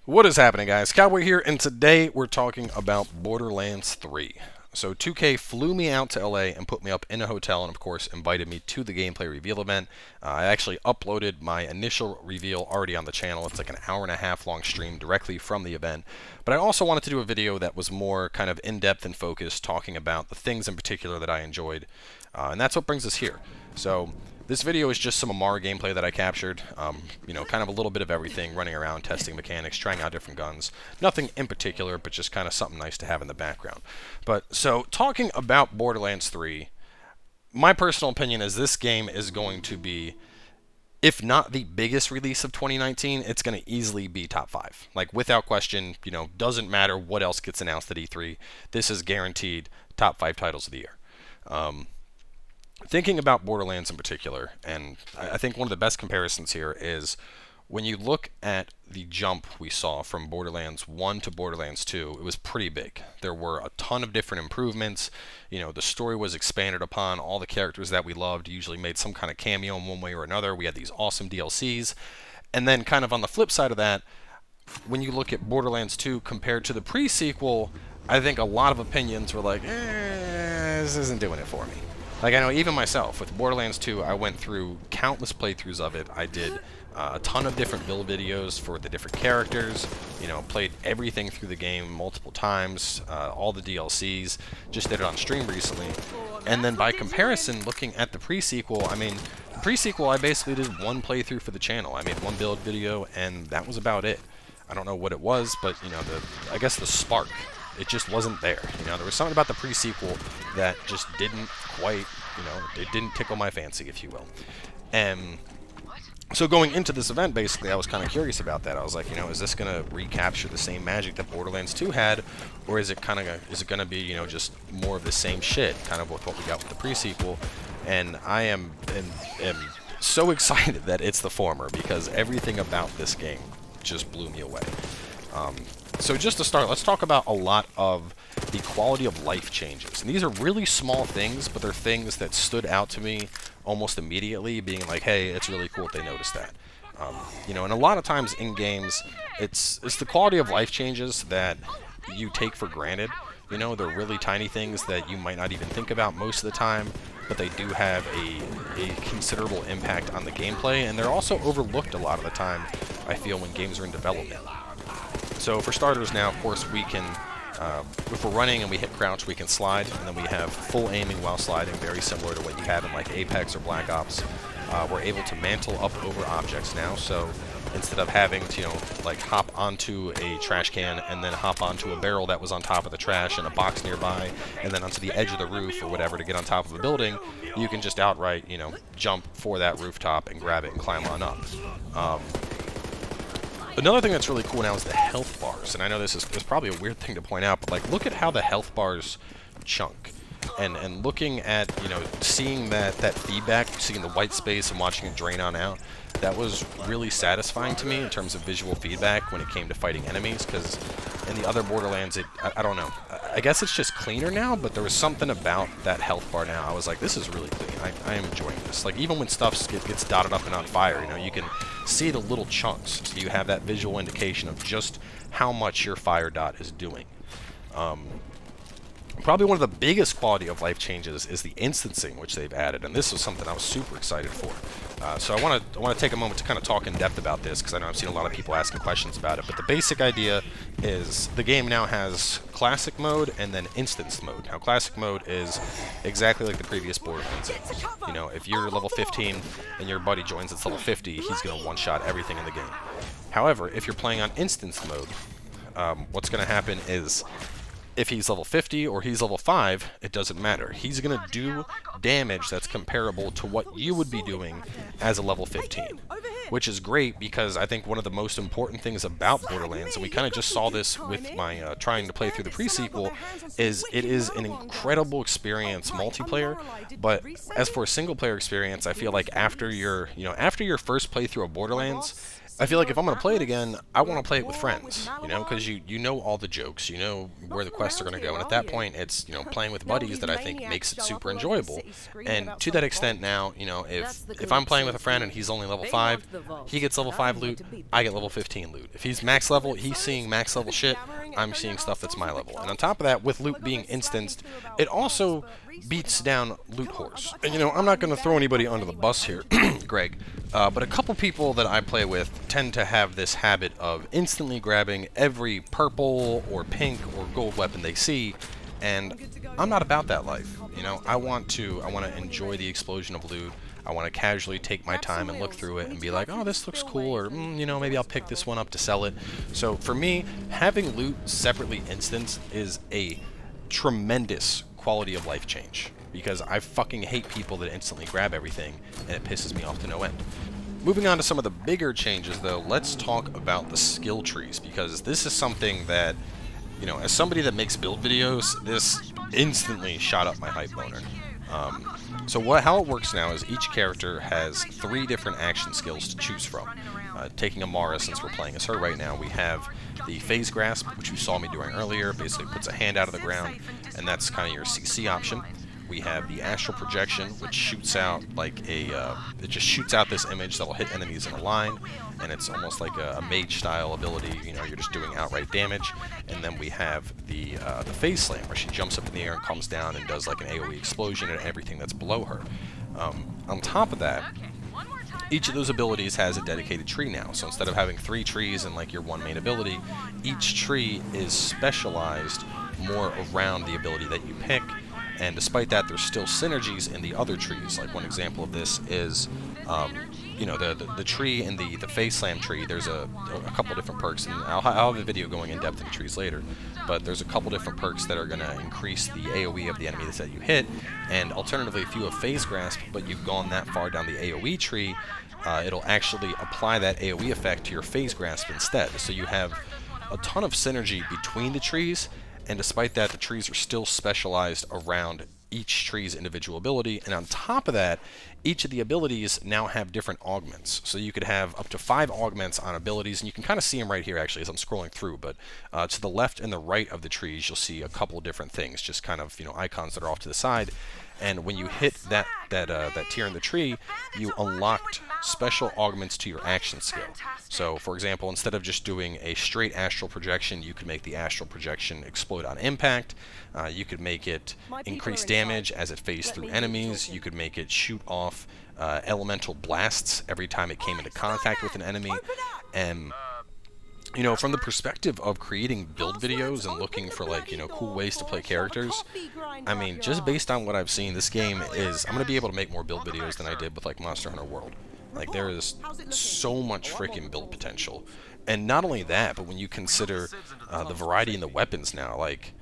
What is happening, guys? Cowboy here, and today we're talking about Borderlands 3. So 2K flew me out to LA and put me up in a hotel and, of course, invited me to the gameplay reveal event. I actually uploaded my initial reveal already on the channel. It's like an hour-and-a-half long stream directly from the event. But I also wanted to do a video that was more kind of in-depth and focused, talking about the things in particular that I enjoyed. And that's what brings us here. So this video is just some Amara gameplay that I captured, you know, kind of a little bit of everything, running around, testing mechanics, trying out different guns. Nothing in particular, but just kind of something nice to have in the background. But, so, talking about Borderlands 3, my personal opinion is this game is going to be, if not the biggest release of 2019, it's going to easily be top 5. Like, without question, you know, doesn't matter what else gets announced at E3, this is guaranteed top 5 titles of the year. Thinking about Borderlands in particular, and I think one of the best comparisons here is when you look at the jump we saw from Borderlands 1 to Borderlands 2, it was pretty big. There were a ton of different improvements. You know, the story was expanded upon. All the characters that we loved usually made some kind of cameo in one way or another. We had these awesome DLCs. And then kind of on the flip side of that, when you look at Borderlands 2 compared to the pre-sequel, I think a lot of opinions were like, this isn't doing it for me. Like, I know even myself, with Borderlands 2, I went through countless playthroughs of it. I did a ton of different build videos for the different characters, you know, played everything through the game multiple times, all the DLCs, just did it on stream recently. And then by comparison, looking at the pre-sequel, I mean, the pre-sequel, I basically did one playthrough for the channel. I made one build video, and that was about it. I don't know what it was, but, you know, I guess the spark, it just wasn't there. You know, there was something about the pre-sequel that just didn't quite, you know, it didn't tickle my fancy, if you will. And so going into this event, basically, I was kind of curious about that. I was like, you know, is this going to recapture the same magic that Borderlands 2 had, or is it kind of, is it going to be, you know, just more of the same shit, kind of with what we got with the pre-sequel? And I am so excited that it's the former, because everything about this game just blew me away. So just to start, let's talk about a lot of the quality of life changes. And these are really small things, but they're things that stood out to me almost immediately, being like, hey, it's really cool if they noticed that. You know, and a lot of times in games, it's the quality of life changes that you take for granted. You know, they're really tiny things that you might not even think about most of the time, but they do have a considerable impact on the gameplay, and they're also overlooked a lot of the time, I feel, when games are in development. So for starters now, of course, we can, if we're running and we hit crouch, we can slide, and then we have full aiming while sliding, very similar to what you have in like Apex or Black Ops. We're able to mantle up over objects now, so instead of having to, you know, like hop onto a trash can and then hop onto a barrel that was on top of the trash and a box nearby, and then onto the edge of the roof or whatever to get on top of a building, you can just outright, you know, jump for that rooftop and grab it and climb on up. Another thing that's really cool now is the health bars, and I know this is probably a weird thing to point out, but like, look at how the health bars chunk, and looking at, you know, seeing that feedback, seeing the white space and watching it drain on out, that was really satisfying to me in terms of visual feedback when it came to fighting enemies, because in the other Borderlands, I don't know, I guess it's just cleaner now, but there was something about that health bar now. I was like, this is really clean. I am enjoying this. Like, even when stuff gets dotted up and on fire, you know, you can see the little chunks, so you have that visual indication of just how much your fire dot is doing. Probably one of the biggest quality of life changes is the instancing, which they've added, and this was something I was super excited for. So I want to take a moment to kind of talk in depth about this, because I know I've seen a lot of people asking questions about it. But the basic idea is the game now has classic mode and then instance mode. Now, classic mode is exactly like the previous Borderlands. You know, if you're level 15 and your buddy joins at level 50, he's going to one-shot everything in the game. However, if you're playing on instance mode, what's going to happen is, if he's level 50 or he's level 5, it doesn't matter. He's going to do damage that's comparable to what you would be doing as a level 15. Which is great, because I think one of the most important things about Borderlands, and we kind of just saw this with my trying to play through the pre-sequel, is it is an incredible experience multiplayer, but as for a single player experience, I feel like after your first playthrough of Borderlands, I feel like if I'm going to play it again, I want to play it with friends, you know, because you know all the jokes, you know where the quests are going to go, and at that point, it's, you know, playing with buddies that I think makes it super enjoyable. And to that extent now, you know, if I'm playing with a friend and he's only level 5, he gets level 5 loot, I get level 15 loot. If he's max level, he's seeing max level shit, I'm seeing stuff that's my level. And on top of that, with loot being instanced, it also beats down loot whores. And, you know, I'm not going to throw anybody under the bus here, Greg, but a couple people that I play with tend to have this habit of instantly grabbing every purple or pink or gold weapon they see, and I'm not about that life. You know, I want to enjoy the explosion of loot. I want to casually take my time and look through it and be like, oh, this looks cool, or, you know, maybe I'll pick this one up to sell it. So for me, having loot separately instanced is a tremendous quality of life change, because I fucking hate people that instantly grab everything, and it pisses me off to no end. Moving on to some of the bigger changes, though, let's talk about the skill trees, because this is something that, you know, as somebody that makes build videos, this instantly shot up my hype boner. So how it works now is each character has 3 different action skills to choose from. Taking Amara, since we're playing as her right now, we have the Phase Grasp, which you saw me doing earlier, basically puts a hand out of the ground, and that's kind of your CC option. We have the Astral Projection, which shoots out like a, it just shoots out this image that'll hit enemies in a line, and it's almost like a mage-style ability, you know, you're just doing outright damage. And then we have the Phase Slam, where she jumps up in the air and comes down and does like an AoE explosion at everything that's below her. On top of that, each of those abilities has a dedicated tree now, so instead of having 3 trees and like your one main ability, each tree is specialized more around the ability that you pick. And despite that, there's still synergies in the other trees. Like one example of this is, you know, the tree in the Phase Slam tree. There's a couple different perks, and I'll have a video going in depth in the trees later. But there's a couple different perks that are going to increase the AoE of the enemy that you hit. And alternatively, if you have Phase Grasp, but you've gone that far down the AoE tree, it'll actually apply that AoE effect to your Phase Grasp instead. So you have a ton of synergy between the trees. And despite that, the trees are still specialized around each tree's individual ability. And on top of that, each of the abilities now have different augments. So you could have up to 5 augments on abilities, and you can kind of see them right here actually as I'm scrolling through. But to the left and the right of the trees, you'll see a couple different things, just kind of, you know, icons that are off to the side. And when you hit that tier in the tree, you unlocked special augments to your action skill. So, for example, instead of just doing a straight astral projection, you could make the astral projection explode on impact. You could make it increase damage as it phased through enemies. You could make it shoot off elemental blasts every time it came into contact with an enemy. And you know, from the perspective of creating build videos and looking for, like, you know, cool ways to play characters, I mean, just based on what I've seen, this game is, I'm going to be able to make more build videos than I did with, like, Monster Hunter World. Like, there is so much freaking build potential. And not only that, but when you consider the variety in the weapons now, like,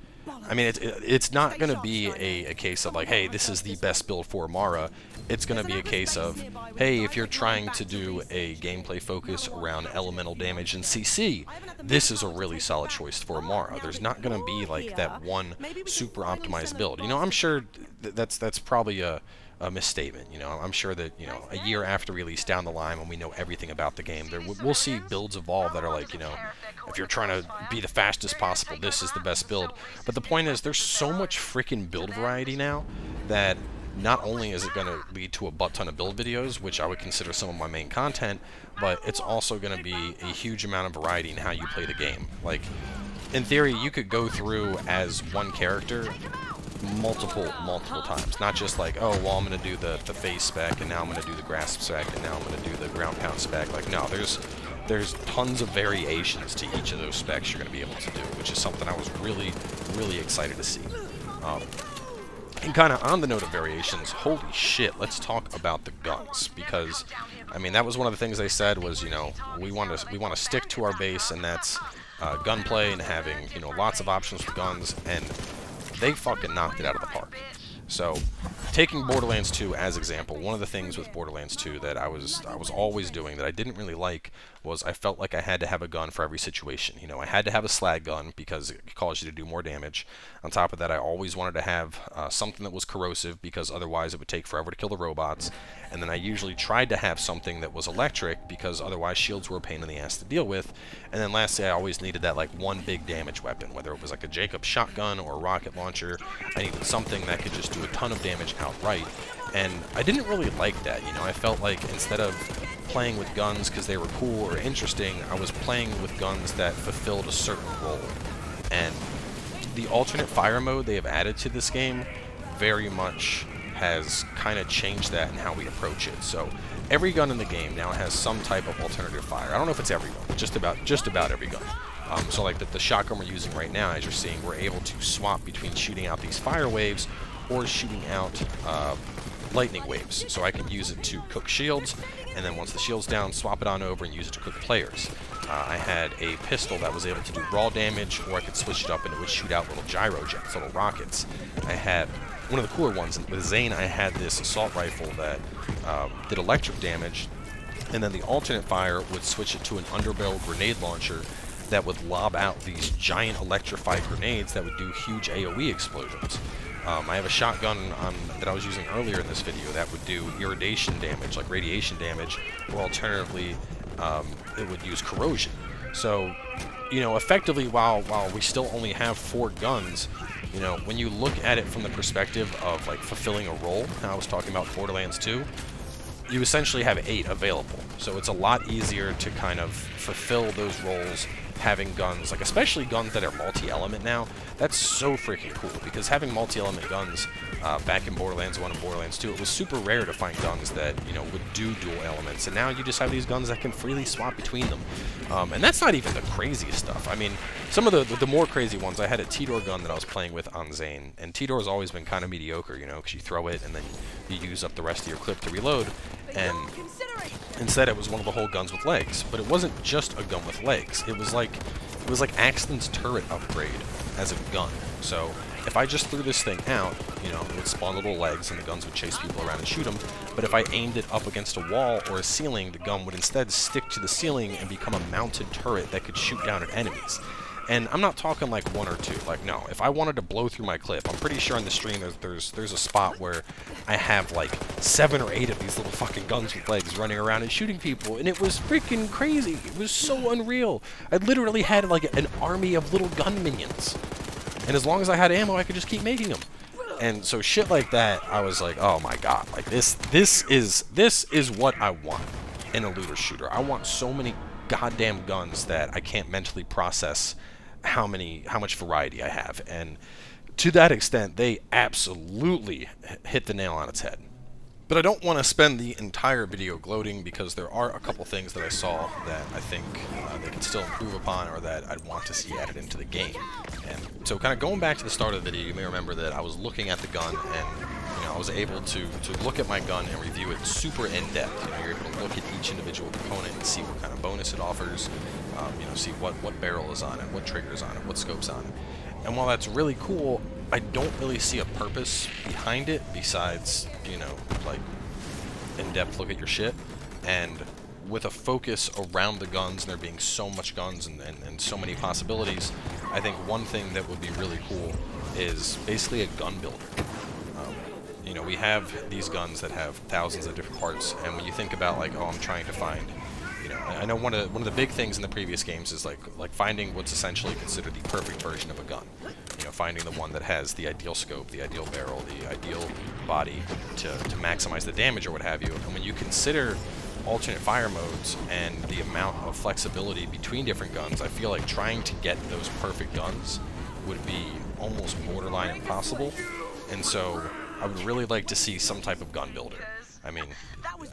I mean, it's not going to be a case of like, hey, this is the best build for Amara. It's going to be a case of, hey, if you're trying to do a gameplay focus around elemental damage and CC, this is a really solid choice for Amara. There's not going to be like that one super optimized build. You know, I'm sure that's probably a misstatement. You know, I'm sure that, you know, a year after release down the line, when we know everything about the game, we'll see builds evolve that are like, you know, if you're trying to be the fastest possible, this is the best build. But the point is, there's so much freaking build variety now that not only is it going to lead to a butt ton of build videos, which I would consider some of my main content, but it's also going to be a huge amount of variety in how you play the game. Like, in theory, you could go through as one character multiple times, not just like, oh, well, I'm going to do the phase spec, and now I'm going to do the grasp spec, and now I'm going to do the ground pound spec. Like, no, there's tons of variations to each of those specs you're going to be able to do, which is something I was really, really excited to see. And kind of on the note of variations, holy shit, let's talk about the guns, because, I mean, that was one of the things they said was, you know, we want to stick to our base, and that's gunplay and having, you know, lots of options with guns, and they fucking knocked it out of the park. So, taking Borderlands 2 as example, one of the things with Borderlands 2 that I was always doing that I didn't really like was I felt like I had to have a gun for every situation. You know, I had to have a slag gun because it caused you to do more damage. On top of that, I always wanted to have something that was corrosive because otherwise it would take forever to kill the robots. And then I usually tried to have something that was electric because otherwise shields were a pain in the ass to deal with. And then lastly, I always needed that like one big damage weapon, whether it was like a Jacobs shotgun or a rocket launcher. I needed something that could just do a ton of damage outright. And I didn't really like that, you know. I felt like instead of playing with guns because they were cool or interesting, I was playing with guns that fulfilled a certain role. And the alternate fire mode they have added to this game very much has kind of changed that in how we approach it. So every gun in the game now has some type of alternative fire. I don't know if it's every gun, but just about every gun. So like the shotgun we're using right now, as you're seeing, we're able to swap between shooting out these fire waves or shooting out lightning waves. So I can use it to cook shields, and then once the shield's down, swap it on over and use it to cook players. I had a pistol that was able to do raw damage, or I could switch it up and it would shoot out little gyro jets, little rockets. I had one of the cooler ones. With Zane, I had this assault rifle that did electric damage, and then the alternate fire would switch it to an underbarrel grenade launcher that would lob out these giant electrified grenades that would do huge AoE explosions. I have a shotgun that I was using earlier in this video that would do irradiation damage, like radiation damage, or alternatively, it would use corrosion. So, you know, effectively, while we still only have 4 guns, you know, when you look at it from the perspective of like fulfilling a role, how I was talking about Borderlands 2, you essentially have 8 available. So it's a lot easier to kind of fulfill those roles having guns, like especially guns that are multi-element now. That's so freaking cool, because having multi-element guns back in Borderlands 1 and Borderlands 2, it was super rare to find guns that, you know, would do dual elements, and now you just have these guns that can freely swap between them. And that's not even the craziest stuff. I mean, some of the more crazy ones, I had a T-Door gun that I was playing with on Zane, and T-Door has always been kind of mediocre, you know, because you throw it and then you use up the rest of your clip to reload, and instead it was one of the whole guns with legs. But it wasn't just a gun with legs. It was like Axton's turret upgrade as a gun. So if I just threw this thing out, you know, it would spawn little legs and the guns would chase people around and shoot them. But if I aimed it up against a wall or a ceiling, the gun would instead stick to the ceiling and become a mounted turret that could shoot down at enemies. And I'm not talking like 1 or 2. Like, no, if I wanted to blow through my clip, I'm pretty sure on the stream there's a spot where I have like 7 or 8 of these little fucking guns with legs running around and shooting people, and it was freaking crazy. It was so unreal. I literally had like an army of little gun minions, and as long as I had ammo, I could just keep making them. And so shit like that, I was like, oh my god, like this is what I want in a looter shooter. I want so many goddamn guns that I can't mentally process how much variety I have. And to that extent, they absolutely hit the nail on its head. But I don't want to spend the entire video gloating, because there are a couple things that I saw that I think they can still improve upon, or that I'd want to see added into the game. And so kind of going back to the start of the video, you may remember that I was looking at the gun, and you know, I was able to look at my gun and review it super in-depth. You know, you're able to look at each individual component and see what kind of bonus it offers, you know, see what barrel is on it, what trigger is on it, what scope's on it. And while that's really cool, I don't really see a purpose behind it besides, you know, like, in-depth look at your shit. And with a focus around the guns and there being so much guns and so many possibilities, I think one thing that would be really cool is basically a gun builder. You know, we have these guns that have thousands of different parts, and when you think about like, oh, I'm trying to find, you know, I know one of the big things in the previous games is like finding what's essentially considered the perfect version of a gun. You know, finding the one that has the ideal scope, the ideal barrel, the ideal body to maximize the damage or what have you. And when you consider alternate fire modes and the amount of flexibility between different guns, I feel like trying to get those perfect guns would be almost borderline impossible. And so I would really like to see some type of gun builder. I mean,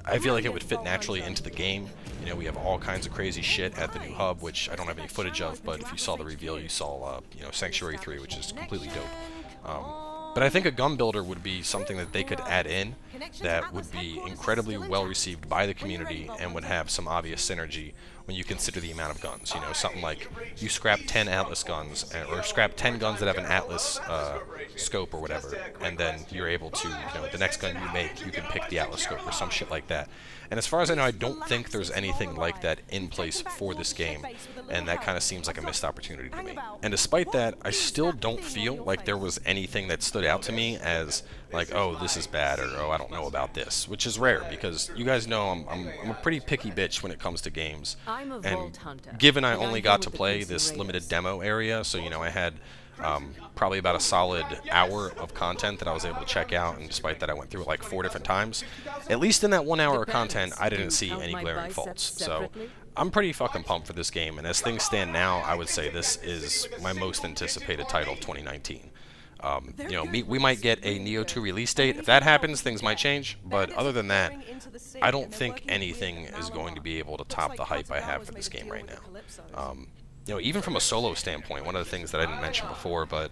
I feel like it would fit naturally into the game. You know, we have all kinds of crazy shit at the new hub, which I don't have any footage of, but if you saw the reveal, you saw, you know, Sanctuary 3, which is completely dope. But I think a gun builder would be something that they could add in that would be incredibly well received by the community and would have some obvious synergy when you consider the amount of guns. You know, something like you scrap 10 Atlas guns, or scrap 10 guns that have an Atlas scope or whatever, and then you're able to, you know, the next gun you make, you can pick the Atlas scope or some shit like that. And as far as I know, I don't think there's anything like that in place for this game, and that kind of seems like a missed opportunity to me. And despite that, I still don't feel like there was anything that stood out to me as like, oh, this is bad, or oh, I don't know about this, which is rare because you guys know I'm a pretty picky bitch when it comes to games. And given I only got to play this limited demo area, so you know I had probably about a solid hour of content that I was able to check out, and despite that I went through it like 4 different times. At least in that 1 hour of content, I didn't see any glaring faults. So I'm pretty fucking pumped for this game, and as things stand now, I would say this is my most anticipated title of 2019. You know, we might get a Neo 2 release date. If that happens, things might change, but other than that, I don't think anything is going to be able to top the hype I have for this game right now. You know, even from a solo standpoint, one of the things that I didn't mention before, but,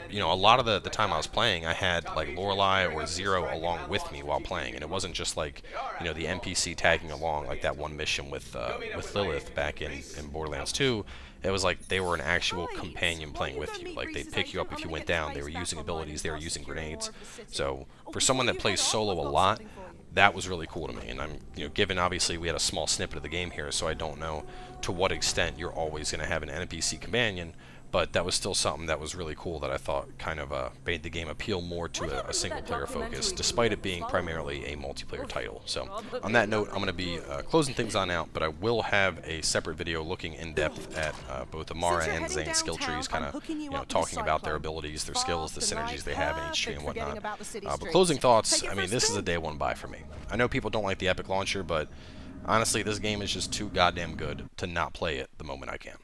you know, a lot of the time I was playing, I had, like, Lorelei or Zero along with me while playing, and it wasn't just, like, you know, the NPC tagging along, like that one mission with Lilith back in Borderlands 2. It was like they were an actual companion playing with you. Like, they'd pick you up if you went down. They were using abilities. They were using grenades. So, for someone that plays solo a lot, that was really cool to me. And I'm, you know, given obviously we had a small snippet of the game here, so I don't know to what extent you're always going to have an NPC companion, but that was still something that was really cool that I thought kind of made the game appeal more to a single-player focus, despite it being primarily a multiplayer title. So, on that note, I'm going to be closing things on out, but I will have a separate video looking in depth at both Amara and Zane's skill trees, kind of, you know, talking about their abilities, their skills, the synergies they have in each tree and whatnot. But closing thoughts, I mean, this is a day one buy for me. I know people don't like the Epic Launcher, but honestly, this game is just too goddamn good to not play it the moment I can.